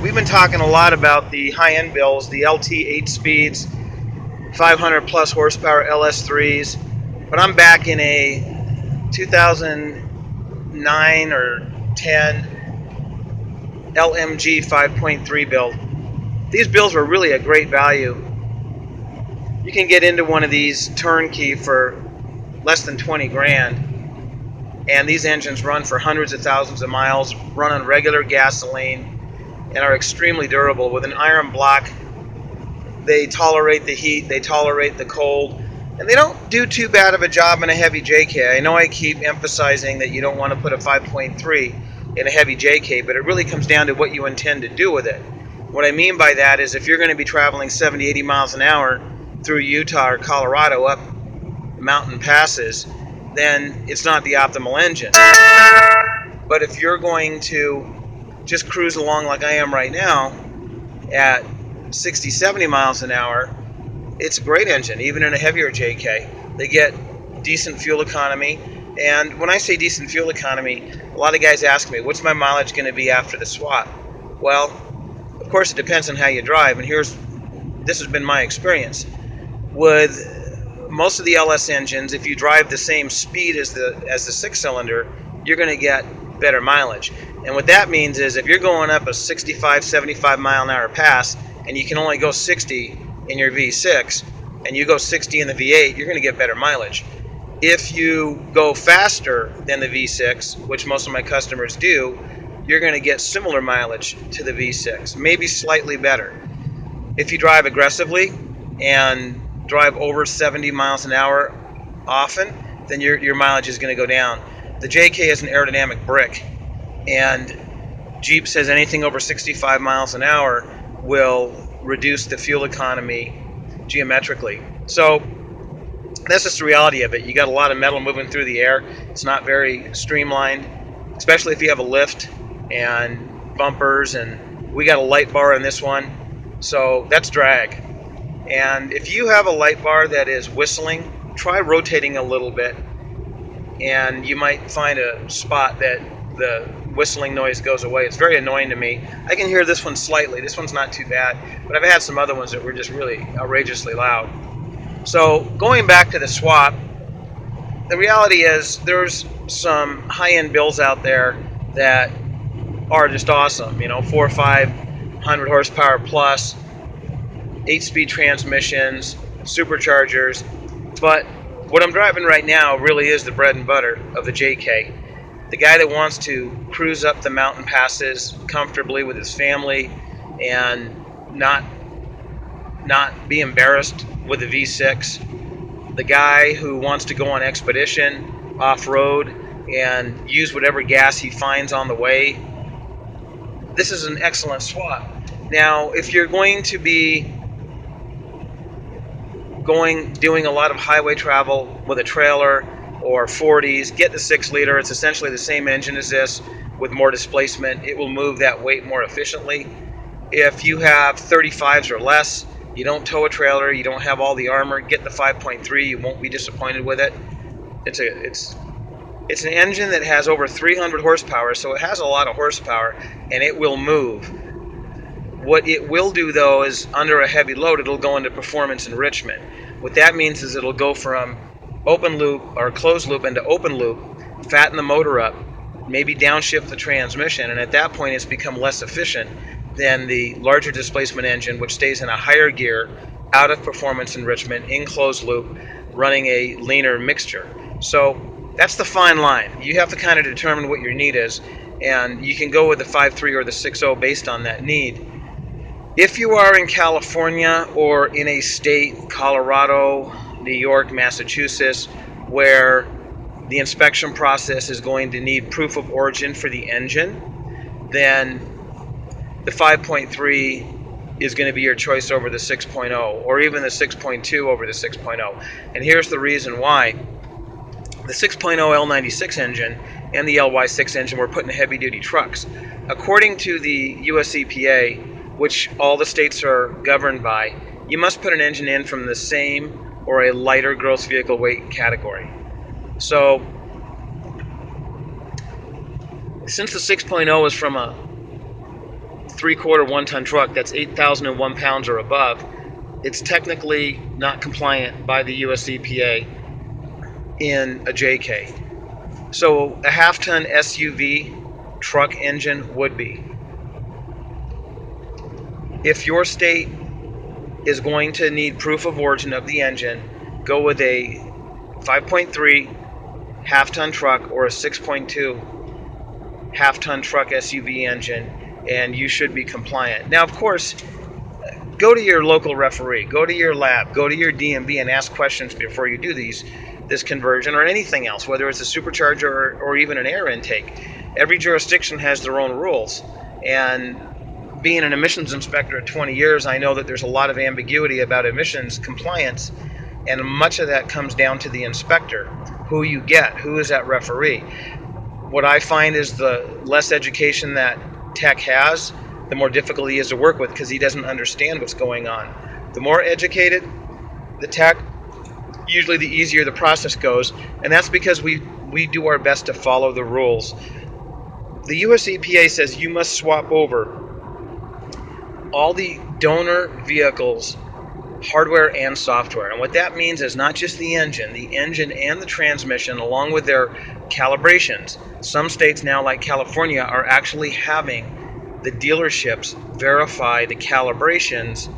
We've been talking a lot about the high-end bills, the LT 8 speeds, 500 plus horsepower LS3s, but I'm back in a 2009 or 10 LMG 5.3 build. These bills were really a great value. You can get into one of these turnkey for less than 20 grand, and these engines run for hundreds of thousands of miles, run on regular gasoline, and are extremely durable. With an iron block, they tolerate the heat, they tolerate the cold, and they don't do too bad of a job in a heavy JK. I know I keep emphasizing that you don't want to put a 5.3 in a heavy JK, but it really comes down to what you intend to do with it. What I mean by that is if you're going to be traveling 70, 80 miles an hour through Utah or Colorado up mountain passes, then it's not the optimal engine. But if you're going to just cruise along like I am right now at 60, 70 miles an hour, it's a great engine, even in a heavier JK. They get decent fuel economy. And when I say decent fuel economy, a lot of guys ask me, what's my mileage going to be after the swap? Well, of course, it depends on how you drive. And this has been my experience. With most of the LS engines, if you drive the same speed as the six-cylinder, you're going to get better mileage. And what that means is if you're going up a 65, 75 mile an hour pass and you can only go 60 in your V6 and you go 60 in the V8, you're going to get better mileage. If you go faster than the V6, which most of my customers do, you're going to get similar mileage to the V6, maybe slightly better. If you drive aggressively and drive over 70 miles an hour often, then your mileage is going to go down. The JK is an aerodynamic brick, and Jeep says anything over 65 miles an hour will reduce the fuel economy geometrically. So that's just the reality of it. You got a lot of metal moving through the air. It's not very streamlined, especially if you have a lift and bumpers, and we got a light bar in this one, so that's drag. And if you have a light bar that is whistling, try rotating a little bit, and you might find a spot that the whistling noise goes away. It's very annoying to me. I can hear this one slightly. This one's not too bad, but I've had some other ones that were just really outrageously loud. So going back to the swap, the reality is there's some high-end bills out there that are just awesome. 4 or 500 horsepower plus, 8-speed transmissions, superchargers, but what I'm driving right now really is the bread and butter of the JK. The guy that wants to cruise up the mountain passes comfortably with his family and not be embarrassed with the V6. The guy who wants to go on expedition, off-road, and use whatever gas he finds on the way. This is an excellent swap. Now, if you're going to be doing a lot of highway travel with a trailer or 40s, get the 6-liter. It's essentially the same engine as this with more displacement. It will move that weight more efficiently. If you have 35s or less, you don't tow a trailer, you don't have all the armor, get the 5.3. You won't be disappointed with it. It's an engine that has over 300 horsepower, so it has a lot of horsepower, and it will move. What it will do, though, is under a heavy load, it'll go into performance enrichment. What that means is it'll go from open loop or closed loop into open loop, fatten the motor up, maybe downshift the transmission, and at that point it's become less efficient than the larger displacement engine, which stays in a higher gear, out of performance enrichment, in closed loop, running a leaner mixture. So that's the fine line. You have to kind of determine what your need is, and you can go with the 5.3 or the 6.0 based on that need. If you are in California or in a state, Colorado, New York, Massachusetts, where the inspection process is going to need proof of origin for the engine, then the 5.3 is going to be your choice over the 6.0, or even the 6.2 over the 6.0. And here's the reason why. The 6.0 L96 engine and the LY6 engine were put in heavy-duty trucks. According to the US EPA, which all the states are governed by, you must put an engine in from the same or a lighter gross vehicle weight category. So, since the 6.0 is from a 3/4 1-ton truck that's 8,001 pounds or above, it's technically not compliant by the US EPA in a JK. So a half-ton SUV truck engine would be. If your state is going to need proof of origin of the engine, go with a 5.3 half-ton truck or a 6.2 half-ton truck SUV engine, and you should be compliant. Now, of course, go to your local referee, go to your lab, go to your DMV and ask questions before you do this conversion or anything else, whether it's a supercharger or even an air intake. Every jurisdiction has their own rules, and being an emissions inspector at 20 years, I know that there's a lot of ambiguity about emissions compliance, and much of that comes down to the inspector, who you get, who is that referee. What I find is the less education that tech has, the more difficult he is to work with because he doesn't understand what's going on. The more educated the tech, usually the easier the process goes, and that's because we do our best to follow the rules. The US EPA says you must swap over all the donor vehicles, hardware and software. And what that means is not just the engine and the transmission along with their calibrations. Some states now, like California, are actually having the dealerships verify the calibrations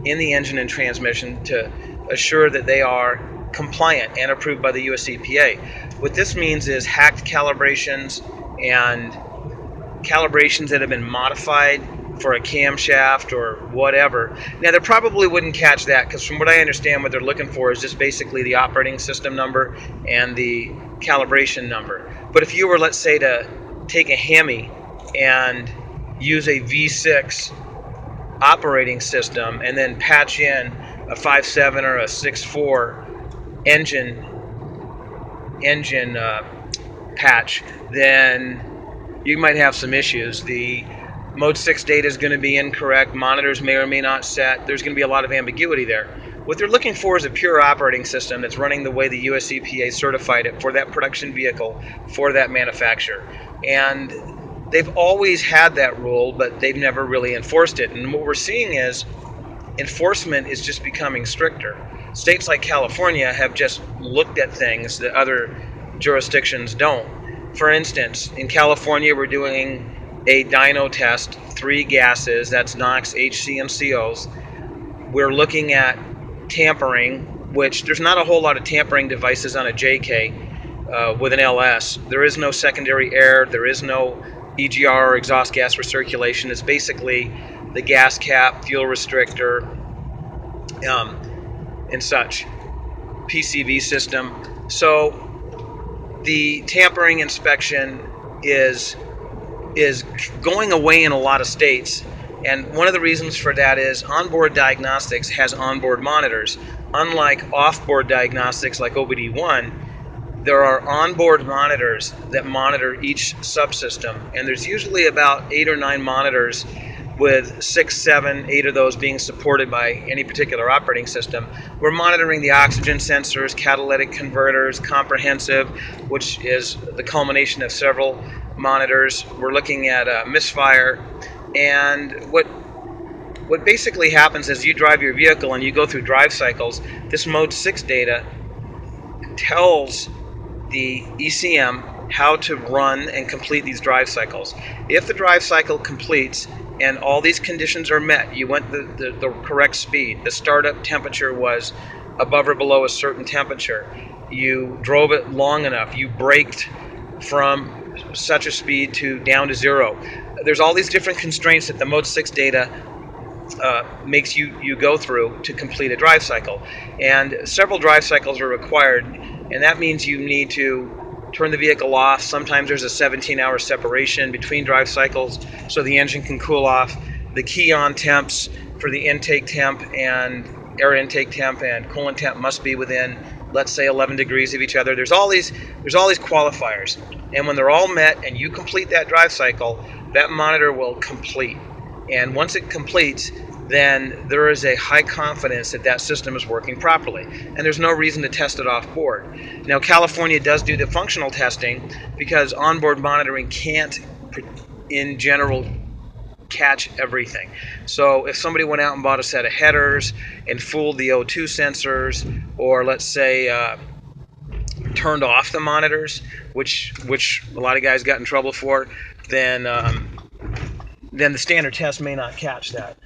in the engine and transmission to assure that they are compliant and approved by the US EPA. What this means is hacked calibrations and calibrations that have been modified for a camshaft or whatever. Now, they probably wouldn't catch that because from what I understand, what they're looking for is just basically the operating system number and the calibration number. But if you were, let's say, to take a Hemi and use a V6 operating system and then patch in a 5.7 or a 6.4 engine patch, then you might have some issues. The Mode 6 data is going to be incorrect. Monitors may or may not set. There's going to be a lot of ambiguity there. What they're looking for is a pure operating system that's running the way the US EPA certified it for that production vehicle, for that manufacturer. And they've always had that rule, but they've never really enforced it. And what we're seeing is enforcement is just becoming stricter. States like California have just looked at things that other jurisdictions don't. For instance, in California, we're doing a dyno test, 3 gases, that's NOx, HC, and COs. We're looking at tampering, which there's not a whole lot of tampering devices on a JK with an LS. There is no secondary air, there is no EGR or exhaust gas recirculation. It's basically the gas cap, fuel restrictor, and such, PCV system. So the tampering inspection is going away in a lot of states, and one of the reasons for that is onboard diagnostics has onboard monitors. Unlike off-board diagnostics like OBD1, there are onboard monitors that monitor each subsystem, and there's usually about 8 or 9 monitors, with 6, 7, 8 of those being supported by any particular operating system. We're monitoring the oxygen sensors, catalytic converters, comprehensive, which is the culmination of several monitors. We're looking at misfire, and what basically happens is you drive your vehicle and you go through drive cycles. This Mode 6 data tells the ECM how to run and complete these drive cycles. If the drive cycle completes and all these conditions are met, you went the correct speed, the startup temperature was above or below a certain temperature, you drove it long enough, you braked from such a speed to down to 0. There's all these different constraints that the Mode 6 data makes you go through to complete a drive cycle. And several drive cycles are required, and that means you need to turn the vehicle off. Sometimes there's a 17-hour separation between drive cycles so the engine can cool off. The key on temps for the intake temp and air intake temp and coolant temp must be within, let's say, 11 degrees of each other. There's all these qualifiers, and when they're all met and you complete that drive cycle, that monitor will complete. And once it completes, then there is a high confidence that that system is working properly, and there's no reason to test it off board. Now, California does do the functional testing because onboard monitoring can't, in general, catch everything. So if somebody went out and bought a set of headers and fooled the O2 sensors, or let's say turned off the monitors, which a lot of guys got in trouble for, then the standard test may not catch that.